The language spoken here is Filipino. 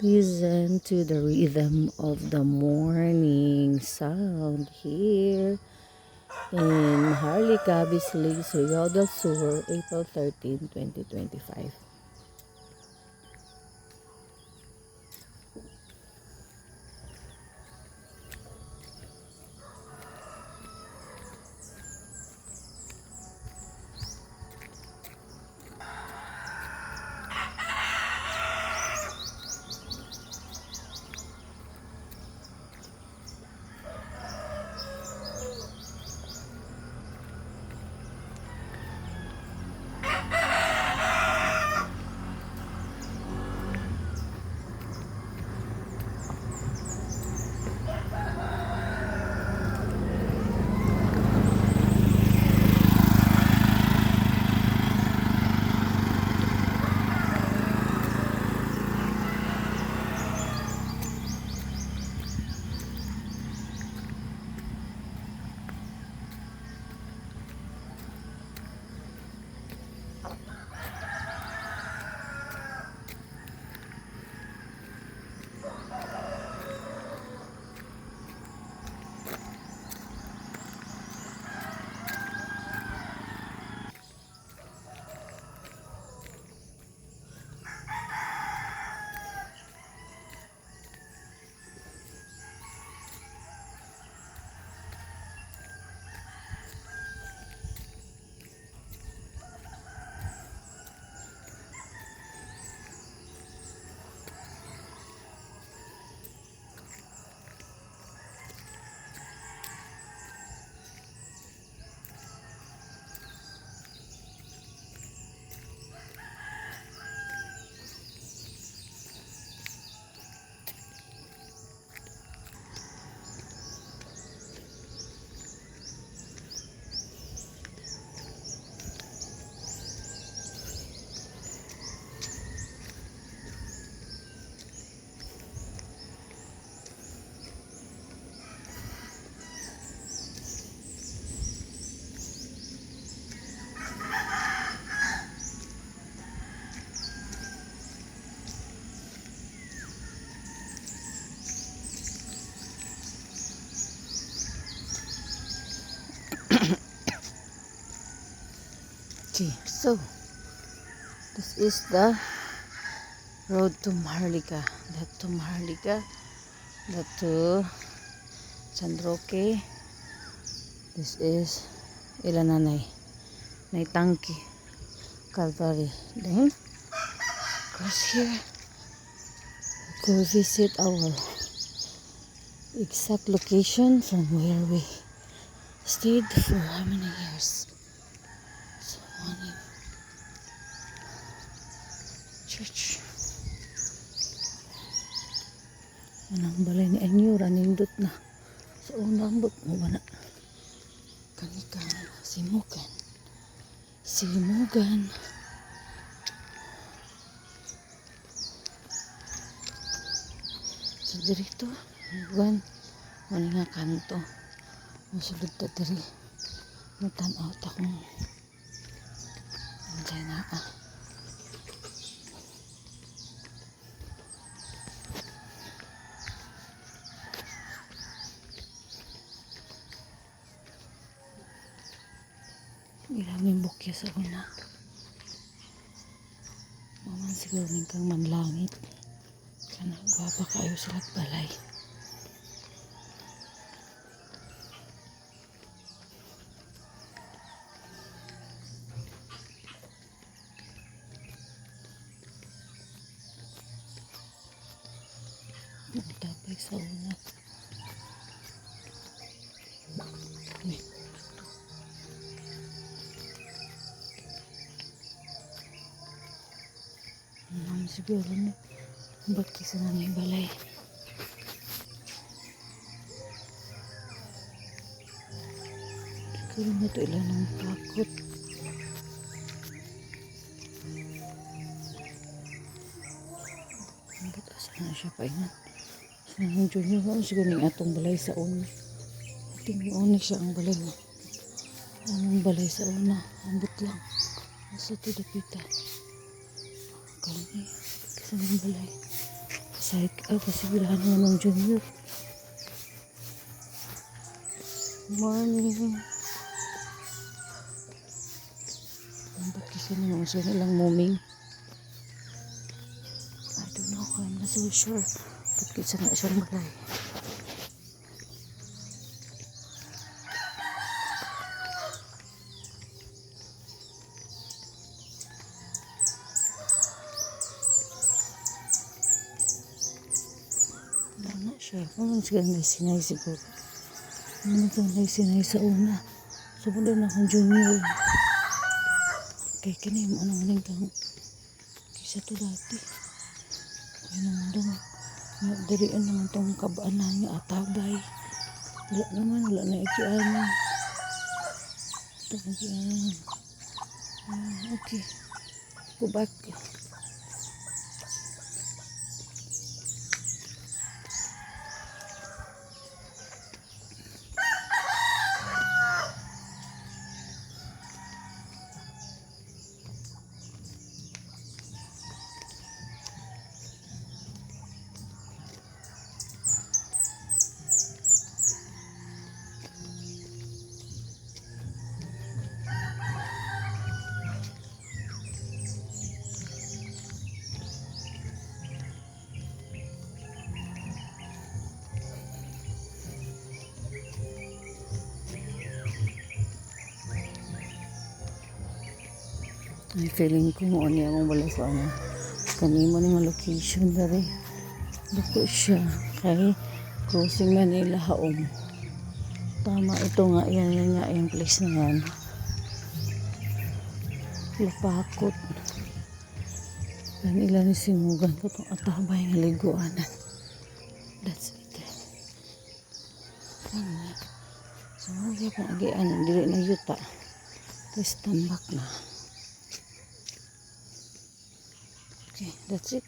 Listen to the rhythm of the morning sound here in Maharlika, Bislig, Surigao del Sur, April 13, 2025. Okay, so this is the road to Maharlika. That to Maharlika, that to San Roque. This is Ilananay, Naitangki, Calvary. Then cross here to visit our exact location from where we stayed for how many years. So, morning church. Anang balay ni Anyo, ranindot na. Sa unang bot mo ba na? Kanika, Simugan. Simugan. So, dirito, buwan. Ano nga kanto. Masulod ta diri. Matanaw ta kung anday na Iraming bukya sa una. Maman siguro ning kang manlangit. Kana gwapa kayo sila balay. Tapay sa una. Siguro no. Ba't kisa nang balay? Siguro na ito ilan ng takot. Ba't asa na siya pa inan? Sinang junior ko siguro ning atong balay sa una. Tingin unik siya ang balay mo. Ang balay sa una. Ambot lang. Nasa ito dapita. Kalmi. Kisa ng balay. Pasibilahan naman ng Junior. Morning. Ba't kasi naman siya nilang moving? I don't know. I'm not so sure. Ba't kasi na siya malay? Wala na siya. Kung siya sinay siguro. Ano ito sinay sa una. Sumunod na akong Junior. Kay kinim ano maning kang kisa to dati ay naman daw dirian naman tong kabaanan nga atabay wala na ikian ito ikian okay go back. Ay, feeling ko mo niya mong wala sa ano. Kanimo ni mga location dari. Dako siya. Kay crossing Manila Haom. Tama ito nga. Yan nga yung place na yan. Lapakot. Yan ilan ni sinugan ko itong atabay ng liguanan. That's it. So, hindi pa agian. Dili na yuta. Please stand back na. Okay, that's it.